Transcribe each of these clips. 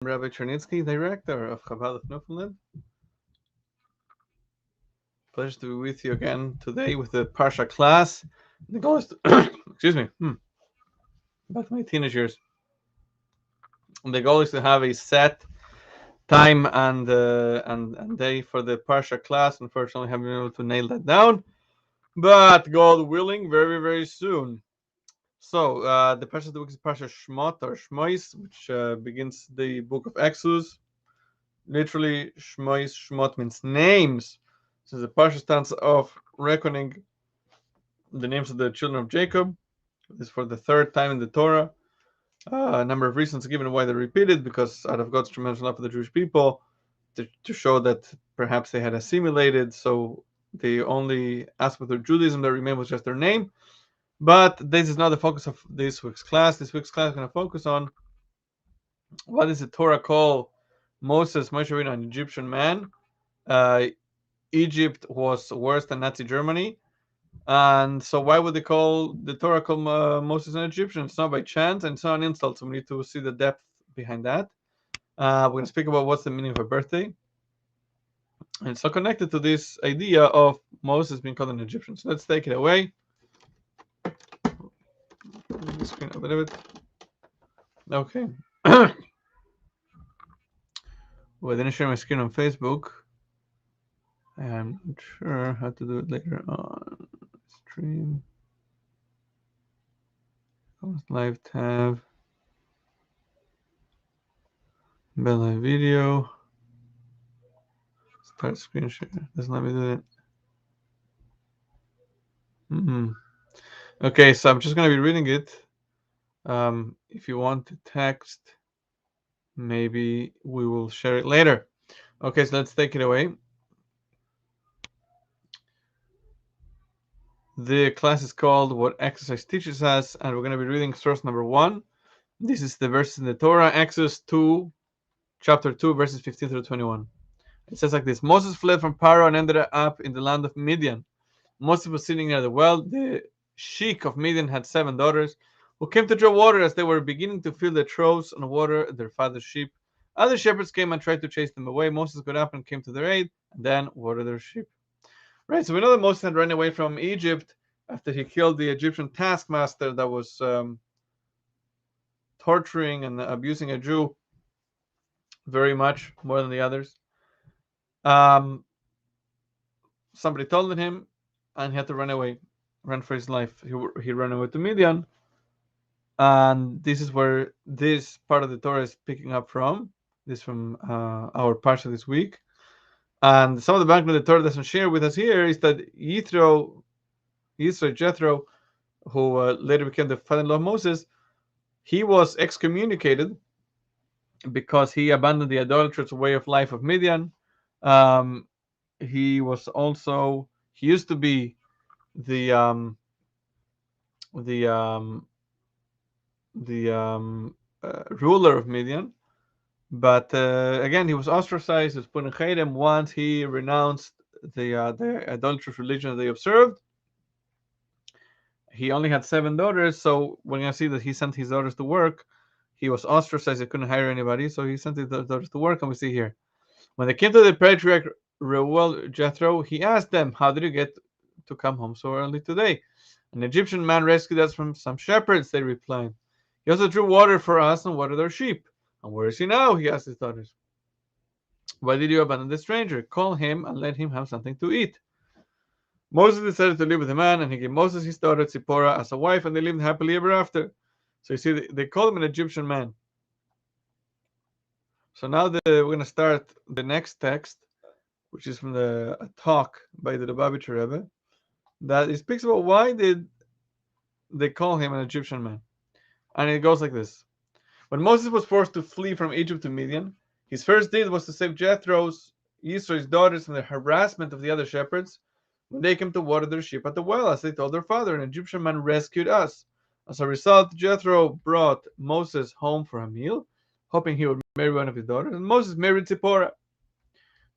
Rabbi Chernitsky, director of Chabad of Newfoundland. Pleasure to be with you again today with the Parsha class. The goal is to, excuse me, back to my teenage years. The goal is to have a set time and day for the Parsha class. Unfortunately, I haven't been able to nail that down, but God willing, very very soon. So the Parsha of the week is Parsha Shmot or Shmos, which begins the book of Exodus. Literally, Shmot means names. So the Parsha stands off reckoning the names of the children of Jacob. This is for the third time in the Torah. A number of reasons given why they're repeated, because out of God's tremendous love for the Jewish people, to show that perhaps they had assimilated, so the only aspect of Judaism that remained was just their name. But this is not the focus of this week's class. This week's class is going to focus on what does the Torah call Moses, Moshe Rabbeinu, an Egyptian man. Egypt was worse than Nazi Germany. And so why would they call the Torah call Moses an Egyptian? It's not by chance, and it's not an insult, so we need to see the depth behind that. We're going to speak about what's the meaning of a birthday. And it's so connected to this idea of Moses being called an Egyptian. So let's take it away. The screen a bit of it. Okay. Well, I didn't share my screen on Facebook. I'm not sure how to do it later on. Stream. Live tab. Bella video. Start screen share. Doesn't let me do that. Okay, so I'm just going to be reading it. If you want to text, maybe we will share it later. Okay, so let's take it away. The class is called What Exercise Teaches Us, and we're going to be reading source number 1. This is the verses in the Torah, Exodus 2, chapter 2, verses 15 through 21. It says like this: Moses fled from Pharaoh and ended up in the land of Midian. Moses was sitting near the well. The sheik of Midian had 7 daughters who came to draw water as they were beginning to fill their troughs and water their father's sheep. Other shepherds came and tried to chase them away. Moses got up and came to their aid, and then watered their sheep. Right, so we know that Moses had run away from Egypt after he killed the Egyptian taskmaster that was torturing and abusing a Jew very much, more than the others. Somebody told him, and he had to run for his life. He ran away to Midian, and this is where this part of the Torah is picking up from. This from our Parsha this week. And some of the background the Torah doesn't share with us here is that Jethro, who later became the father-in-law of Moses, he was excommunicated because he abandoned the idolatrous way of life of Midian. He used to be the ruler of Midian, but again he was ostracized. He was put in Chayrim once he renounced the idolatrous religion that they observed. He only had 7 daughters, so when I see that he sent his daughters to work, he was ostracized. He couldn't hire anybody, so he sent his daughters to work. And we see here, when they came to the patriarch Reuel Jethro, he asked them, "How did you get to come home so early today?" "An Egyptian man rescued us from some shepherds," they replied. "He also drew water for us and watered our sheep." "And where is he now?" he asked his daughters. "Why did you abandon the stranger? Call him and let him have something to eat." Moses decided to live with the man, and he gave Moses his daughter Zipporah as a wife, and they lived happily ever after. So you see, they call him an Egyptian man. So now we're going to start the next text, which is from a talk by the Lubavitcher Rebbe, that it speaks about why did they call him an Egyptian man. And it goes like this. When Moses was forced to flee from Egypt to Midian, his first deed was to save Yisro's daughters from the harassment of the other shepherds when they came to water their sheep at the well. As they told their father, "An Egyptian man rescued us." As a result, Jethro brought Moses home for a meal, hoping he would marry one of his daughters, and Moses married Zipporah.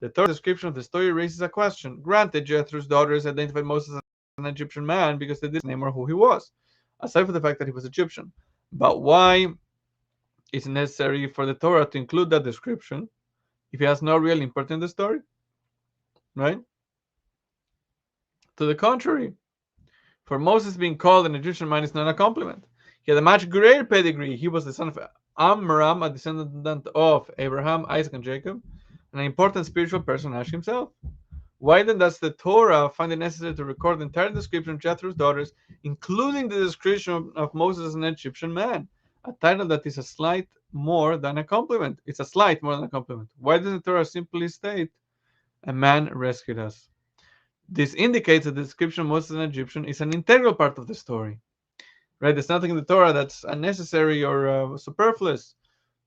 The Torah description of the story raises a question. Granted, Jethro's daughters identified Moses as an Egyptian man because they didn't name or who he was, aside from the fact that he was Egyptian. But why Is it necessary for the Torah to include that description if it has no real importance in the story? Right? To the contrary, for Moses being called an Egyptian man is not a compliment. He had a much greater pedigree. He was the son of Amram, a descendant of Abraham, Isaac, and Jacob, and an important spiritual personage himself. Why then does the Torah find it necessary to record the entire description of Jethro's daughters, including the description of Moses as an Egyptian man? A title that is a slight more than a compliment. It's a slight more than a compliment. Why does the Torah simply state, a man rescued us? This indicates that the description of Moses as an Egyptian is an integral part of the story. Right? There's nothing in the Torah that's unnecessary or superfluous.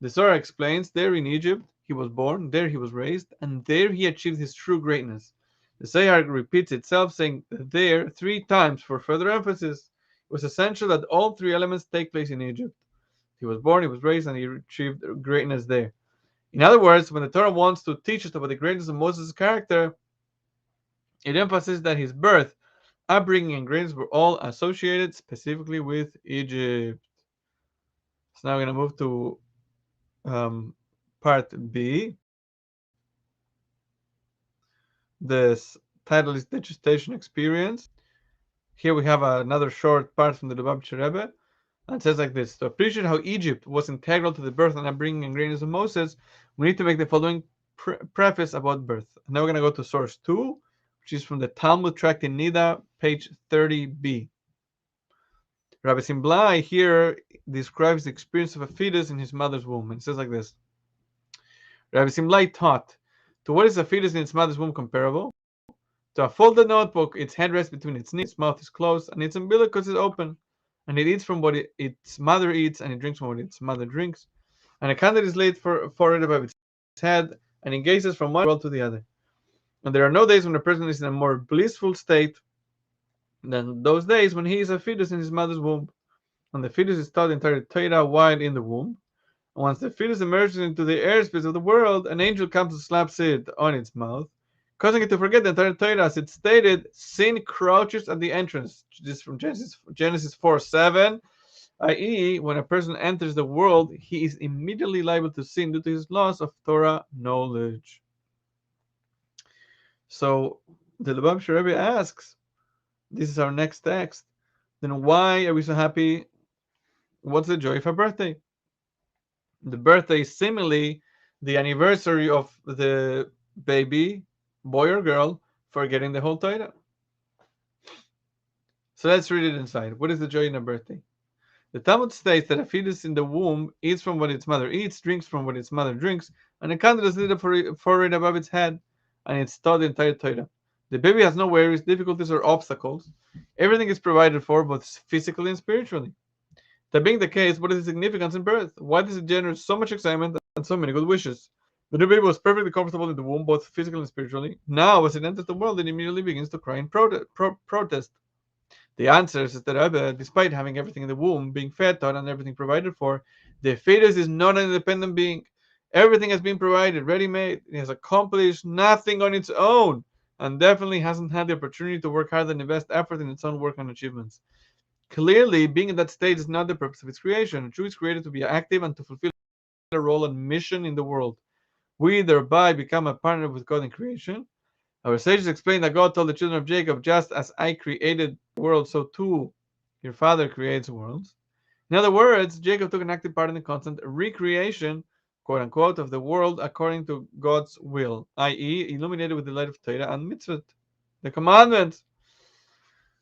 The Torah explains, there in Egypt he was born, there he was raised, and there he achieved his true greatness. The Zohar repeats itself, saying there 3 times for further emphasis. It was essential that all 3 elements take place in Egypt. He was born, he was raised, and he achieved greatness there. In other words, when the Torah wants to teach us about the greatness of Moses' character, it emphasizes that his birth, upbringing, and greatness were all associated specifically with Egypt. So now we're going to move to part B. This title is the gestation experience. Here we have another short part from the Lubavitcher Rebbe. And it says like this: to appreciate how Egypt was integral to the birth and upbringing and greatness of Moses, we need to make the following preface about birth. And now we're going to go to source 2, which is from the Talmud tract in Nida, page 30b. Rabbi Simblai here describes the experience of a fetus in his mother's womb. And it says like this: Rabbi Simblai taught, to what is a fetus in its mother's womb comparable? To a folded notebook, its head rests between its knees, its mouth is closed, and its umbilicus is open. And it eats from what its mother eats, and it drinks from what its mother drinks. And a candle is laid for it above its head, and it gazes from one world to the other. And there are no days when a person is in a more blissful state than those days when he is a fetus in his mother's womb. And the fetus is taught entire Torah while in the womb. And once the fetus emerges into the airspace of the world, an angel comes and slaps it on its mouth, causing it to forget the entire Torah. As it stated, sin crouches at the entrance. This is from Genesis 4:7, i.e., when a person enters the world, he is immediately liable to sin due to his loss of Torah knowledge. So the Lubavitcher Rebbe asks, this is our next text, then why are we so happy? What's the joy of a birthday? The birthday is similarly the anniversary of the baby, boy or girl, forgetting the whole Torah. So let's read it inside. What is the joy in a birthday? The Talmud states that a fetus in the womb eats from what its mother eats, drinks from what its mother drinks, and a candle is lit for it above its head, and it's taught the entire Torah. The baby has no worries, difficulties, or obstacles. Everything is provided for, both physically and spiritually. That being the case, what is the significance in birth? Why does it generate so much excitement and so many good wishes? The new baby was perfectly comfortable in the womb, both physically and spiritually. Now, as it enters the world, it immediately begins to cry in protest. The answer is that despite having everything in the womb, being fed, taught, and everything provided for, the fetus is not an independent being. Everything has been provided, ready-made. It has accomplished nothing on its own, and definitely hasn't had the opportunity to work hard and invest effort in its own work and achievements. Clearly, being in that state is not the purpose of its creation. A Jew is created to be active and to fulfill a role and mission in the world. We thereby become a partner with God in creation. Our sages explain that God told the children of Jacob, just as I created the world, so too your father creates worlds. In other words, Jacob took an active part in the constant recreation, quote unquote, of the world according to God's will, i.e., illuminated with the light of Torah and mitzvot, the commandments.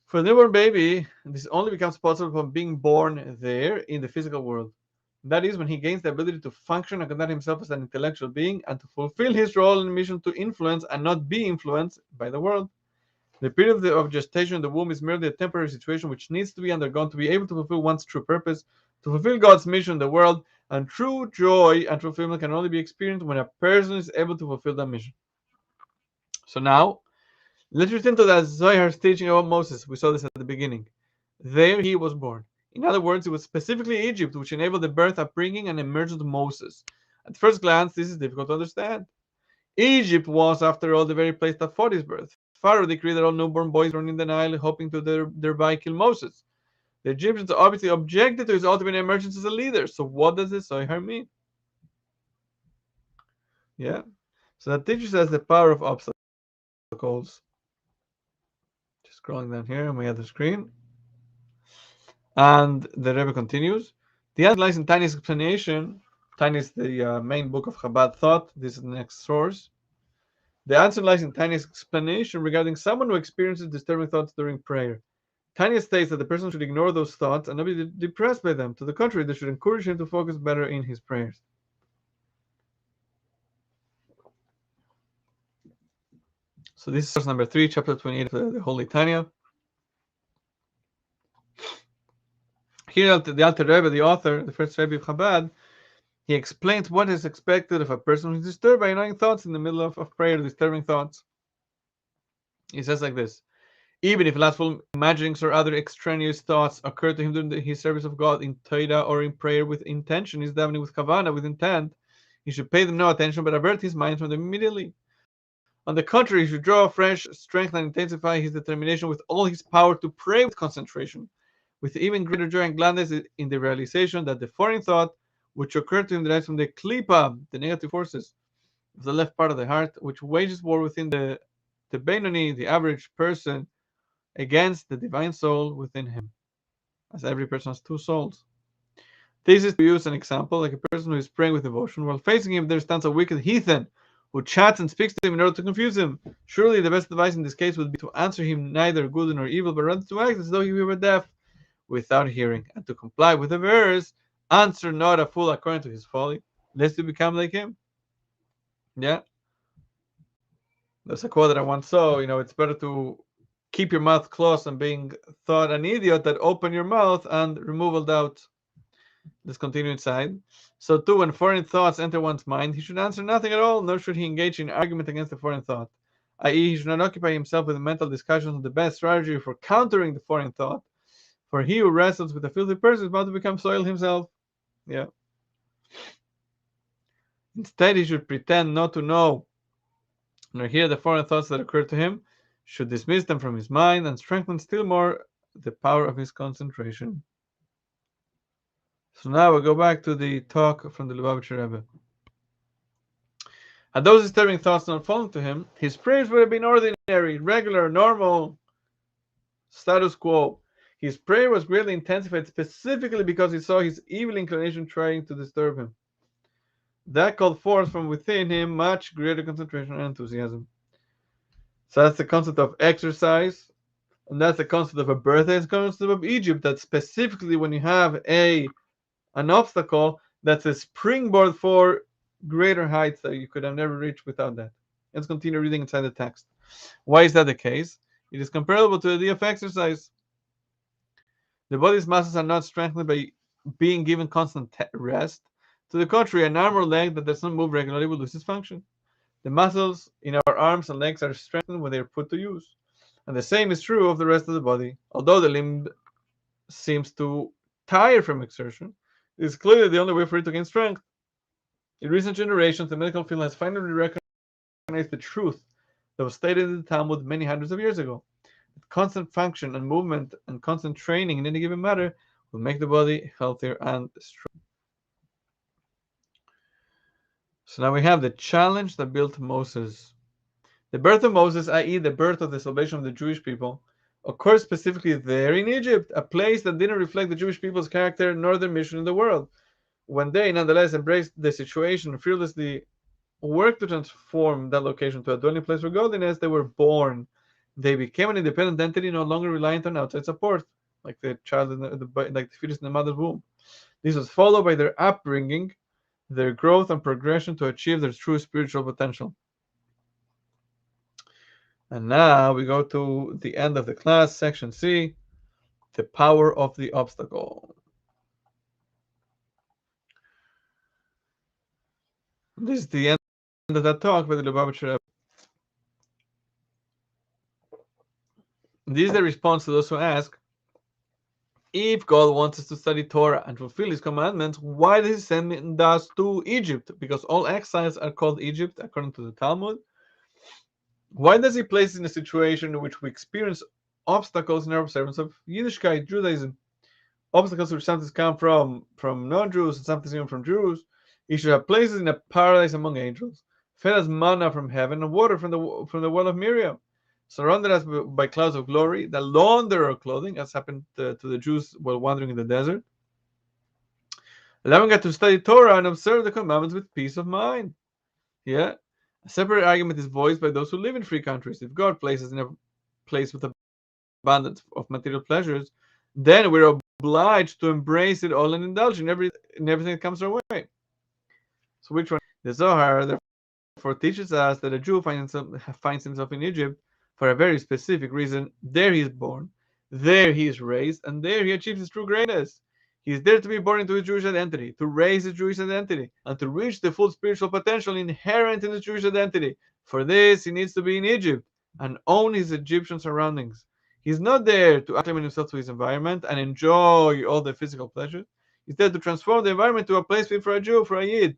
For the newborn baby, this only becomes possible upon being born there in the physical world. That is, when he gains the ability to function and conduct himself as an intellectual being and to fulfill his role and mission to influence and not be influenced by the world. The period of gestation in the womb is merely a temporary situation which needs to be undergone to be able to fulfill one's true purpose, to fulfill God's mission in the world, and true joy and fulfillment can only be experienced when a person is able to fulfill that mission. So now, let's return to the Zohar's teaching about Moses. We saw this at the beginning. There he was born. In other words, it was specifically Egypt which enabled the birth, upbringing, and emergence of Moses. At first glance, this is difficult to understand. Egypt was, after all, the very place that fought his birth. Pharaoh decreed that all newborn boys run in the Nile, hoping to thereby kill Moses. The Egyptians obviously objected to his ultimate emergence as a leader. So what does this Zohar mean? Yeah. So that teaches us the power of obstacles. Just scrolling down here and we have the screen. And the Rebbe continues. The answer lies in Tiny's explanation. Tiny is the main book of Chabad thought. This is the next source. The answer lies in Tiny's explanation regarding someone who experiences disturbing thoughts during prayer. Tanya states that the person should ignore those thoughts and not be depressed by them. To the contrary, they should encourage him to focus better in his prayers. So this is source number 3, chapter 28 of the Holy Tanya. Here, the Alter Rebbe, the author, the first Rebbe of Chabad, he explains what is expected of a person who is disturbed by annoying thoughts in the middle of prayer, disturbing thoughts. He says like this: even if lustful imaginings or other extraneous thoughts occur to him during his service of God in Torah or in prayer with intention, he's davening with kavana, with intent, he should pay them no attention but avert his mind from them immediately. On the contrary, he should draw fresh strength and intensify his determination with all his power to pray with concentration, with even greater joy and gladness in the realization that the foreign thought which occurred to him derives from the klipa, the negative forces of the left part of the heart, which wages war within the Beinoni, the average person, against the divine soul within him, as every person has two souls. This is to use an example, like a person who is praying with devotion. While facing him, there stands a wicked heathen who chats and speaks to him in order to confuse him. Surely the best advice in this case would be to answer him neither good nor evil, but rather to act as though he were deaf, without hearing, and to comply with the verse, answer not a fool according to his folly, lest you become like him. Yeah. There's a quote that I once saw, it's better to keep your mouth closed and being thought an idiot than open your mouth and remove all doubt. Let's continue inside. So too, when foreign thoughts enter one's mind, he should answer nothing at all, nor should he engage in argument against the foreign thought, i.e. he should not occupy himself with mental discussions on the best strategy for countering the foreign thought, for he who wrestles with a filthy person is about to become soiled himself. Yeah. Instead, he should pretend not to know nor hear the foreign thoughts that occur to him, should dismiss them from his mind, and strengthen still more the power of his concentration. So now we go back to the talk from the Lubavitcher Rebbe. Had those disturbing thoughts not fallen to him, his prayers would have been ordinary, regular, normal, status quo. His prayer was greatly intensified specifically because he saw his evil inclination trying to disturb him. That called forth from within him much greater concentration and enthusiasm. So that's the concept of exercise, and that's the concept of a birthday. It's the concept of Egypt, that specifically when you have an obstacle, that's a springboard for greater heights that you could have never reached without that. Let's continue reading inside the text. Why is that the case? It is comparable to the idea of exercise. The body's muscles are not strengthened by being given constant rest. To the contrary, an arm or leg that does not move regularly will lose its function. The muscles in our arms and legs are strengthened when they are put to use. And the same is true of the rest of the body. Although the limb seems to tire from exertion, it is clearly the only way for it to gain strength. In recent generations, the medical field has finally recognized the truth that was stated in the Talmud many hundreds of years ago. That constant function and movement and constant training in any given matter will make the body healthier and stronger. So now we have the challenge that built Moses. The birth of Moses, i.e. the birth of the salvation of the Jewish people, occurred specifically there in Egypt, a place that didn't reflect the Jewish people's character nor their mission in the world. When they nonetheless embraced the situation and fearlessly worked to transform that location to a dwelling place for godliness, they were born. They became an independent entity, no longer reliant on outside support, like the child like the fetus in the mother's womb. This was followed by their upbringing, their growth and progression to achieve their true spiritual potential. And now we go to the end of the class, section C, the power of the obstacle. This is the end of that talk by the Lubavitcher Rebbe. This is the response to those who ask, if God wants us to study Torah and fulfill His commandments, why does He send us to Egypt? Because all exiles are called Egypt, according to the Talmud. Why does He place us in a situation in which we experience obstacles in our observance of Yiddishkeit, Judaism? obstacles which sometimes come from non-Jews and sometimes even from Jews. He should have places in a paradise among angels, fed as manna from heaven and water from the well of Miriam, surrounded us by clouds of glory, that launder our clothing, as happened to the Jews while wandering in the desert, allowing us to study Torah and observe the commandments with peace of mind. Yeah, a separate argument is voiced by those who live in free countries. If God places in a place with abundance of material pleasures, then we're obliged to embrace it all and indulge in everything that comes our way. So which one? The Zohar therefore teaches us that a Jew finds himself in Egypt for a very specific reason. There he is born, there he is raised, and there he achieves his true greatness. He is there to be born into his Jewish identity, to raise his Jewish identity, and to reach the full spiritual potential inherent in his Jewish identity. For this, he needs to be in Egypt and own his Egyptian surroundings. He's not there to acclimate himself to his environment and enjoy all the physical pleasures. He's there to transform the environment to a place fit for a Jew, for a Yid.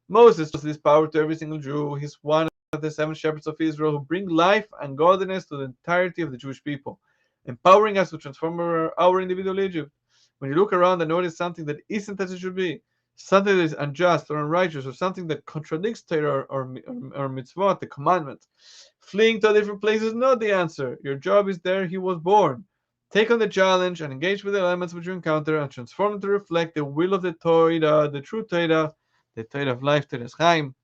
Moses gives this power to every single Jew. He's one of the 7 shepherds of Israel who bring life and godliness to the entirety of the Jewish people, empowering us to transform our individual Egypt. When you look around and notice something that isn't as it should be, something that is unjust or unrighteous, or something that contradicts Torah or mitzvot, the commandments, fleeing to a different place is not the answer. Your job is there he was born. Take on the challenge and engage with the elements which you encounter and transform them to reflect the will of the Torah, the true Torah, the Torah of life, Torah Chaim,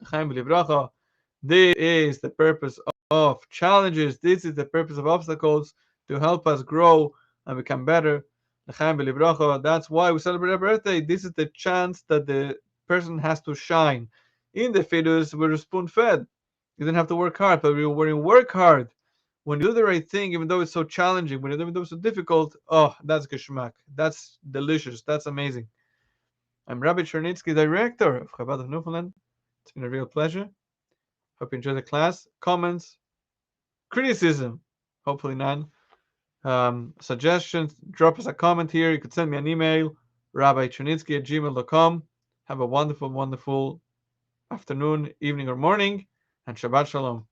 Chaim B'Livracha. This is the purpose of challenges. This is the purpose of obstacles, to help us grow and become better. Chaim B'Livracha. That's why we celebrate our birthday. This is the chance that the person has to shine. In the fetus, we're spoon-fed. You don't have to work hard, but when you work hard, when you do the right thing, even though it's so challenging, even though it's so difficult, oh, that's geschmack. That's delicious. That's amazing. I'm Rabbi Chernitsky, director of Chabad of Newfoundland. It's been a real pleasure. Hope you enjoyed the class. Comments, criticism, hopefully none. Suggestions, drop us a comment here. You could send me an email, rabbichernitsky@gmail.com. Have a wonderful, wonderful afternoon, evening, or morning, and Shabbat Shalom.